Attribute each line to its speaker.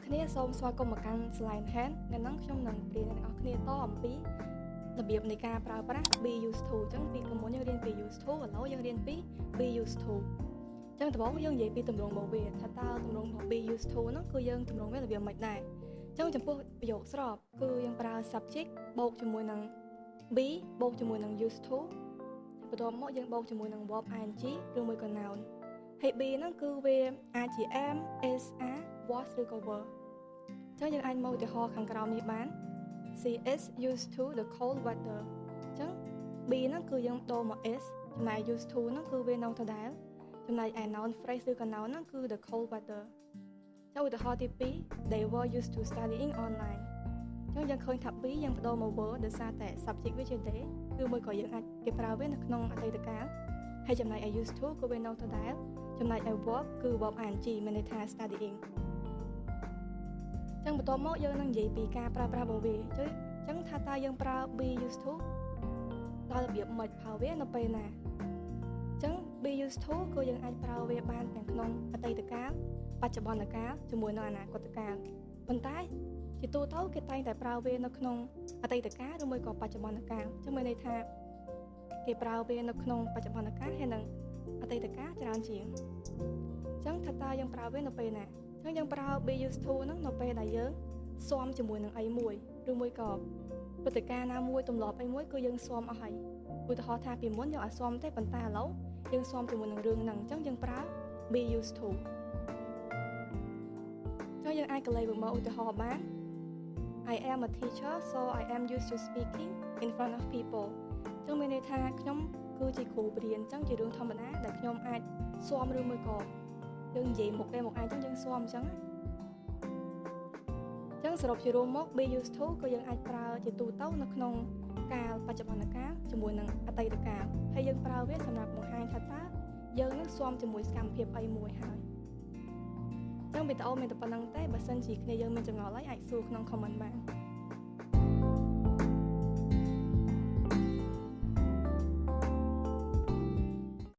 Speaker 1: គ្នាសូមស្វាគមន៍មកកាន់ Slide Hand ថ្ងៃនេះខ្ញុំនឹងប្រៀនអ្នកនរគ្នាតអំពីរបៀបនៃការប្រើប្រាស់ be used to អញ្ចឹងពីមុនយើងរៀនពី used to ឥឡូវយើងរៀនពី be used to អញ្ចឹងដំបូងយើងនិយាយពីទម្រង់របស់វាថាតើទម្រង់របស់ be used to ហ្នឹងគឺយើងទម្រង់វារបៀបម៉េចដែរអញ្ចឹងចំពោះប្រយោគស្របគឺយើងប្រើ subject បូកជាមួយនឹង be បូកជាមួយនឹង used to បន្ទាប់មកយើងបូកជាមួយនឹង verb ing ឬមួយក៏ noun ហើយ be ហ្នឹងគឺវាអាចជា am is are was ឬក៏ were អញ្ចឹងយើងអាចមកឧទាហរណ៍ខាងក្រោមនេះបាន she is used to the cold weather អញ្ចឹង be ហ្នឹងគឺយើងដូរមក is ចំណែក used to ហ្នឹងគឺវានៅដដែលចំណែកឯ noun phrase ឬក៏ noun ហ្នឹងគឺ the cold weather អញ្ចឹងឧទាហរណ៍ទី2 they were used to studying online អញ្ចឹងយើងឃើញថា be យើងបដូរមក were ដោយសារតែ subject វាជា they ឬមួយក៏យើងអាចគេប្រើវានៅក្នុងអតីតកាលហើយចំណែកឯ used to គឺវានៅដដែលចំណែកឯ verb គឺ verb ing មានន័យថា studying អញ្ចឹងបន្ទាប់មកយើងនឹងនិយាយពីការប្រើប្រាស់របស់វាអញ្ចឹងថាតើយើងប្រើ be used to ដល់របៀបម៉េចប្រើវានៅពេលណាអញ្ចឹង be used to គឺយើងអាចប្រើវាបានទាំងក្នុងអតីតកាលបច្ចុប្បន្នកាលជាមួយនឹងអនាគតកាលប៉ុន្តែជាទូទៅគេតែងតែប្រើវានៅក្នុងអតីតកាលឬមួយក៏បច្ចុប្បន្នកាលអញ្ចឹងមានន័យថាគេប្រើវានៅក្នុងបច្ចុប្បន្នកាលហើយនិងអតីតកាលច្រើនជាងអញ្ចឹងថាតើយើងប្រើវានៅពេលណាអញ្ចឹងយើងប្រើ be used to ហ្នឹងនៅពេលដែលយើងស៊ាំជាមួយនឹងអីមួយឬមួយក៏ព្រឹត្តិការណ៍ណាមួយទម្លាប់អីមួយគឺយើងស៊ាំអស់ហើយឧទាហរណ៍ថាពីមុនយើងអត់ស៊ាំទេប៉ុន្តែឥឡូវយើងស៊ាំជាមួយនឹងរឿងហ្នឹងអញ្ចឹងយើងប្រើ be used to អញ្ចឹងយើងអាចកន្លែងមកឧទាហរណ៍បាន I am a teacher so I am used to speaking in front of people អញ្ចឹងមានន័យថាខ្ញុំគឺជាគ្រូបរៀនអញ្ចឹងជារឿងធម្មតាដែលខ្ញុំអាចស៊ាំឬមួយក៏យើងនិយាយមុខឯមុខឯងអញ្ចឹងយើងស៊ាំអញ្ចឹងសរុបជារួមមក be used to គឺយើងអាចប្រើជាទូទៅនៅក្នុងកាលបច្ចុប្បន្នកាលជាមួយនឹងអតីតកាលហើយយើងប្រើវាសម្រាប់បង្ហាញថាតើយើងនឹងស៊ាំជាមួយសកម្មភាពអីមួយហើយអញ្ចឹងវីដេអូមានតែប៉ុណ្្នឹងទេបើសិនជាគ្នាយើងមានចម្ងល់អីអាចសួរក្នុង comment បាន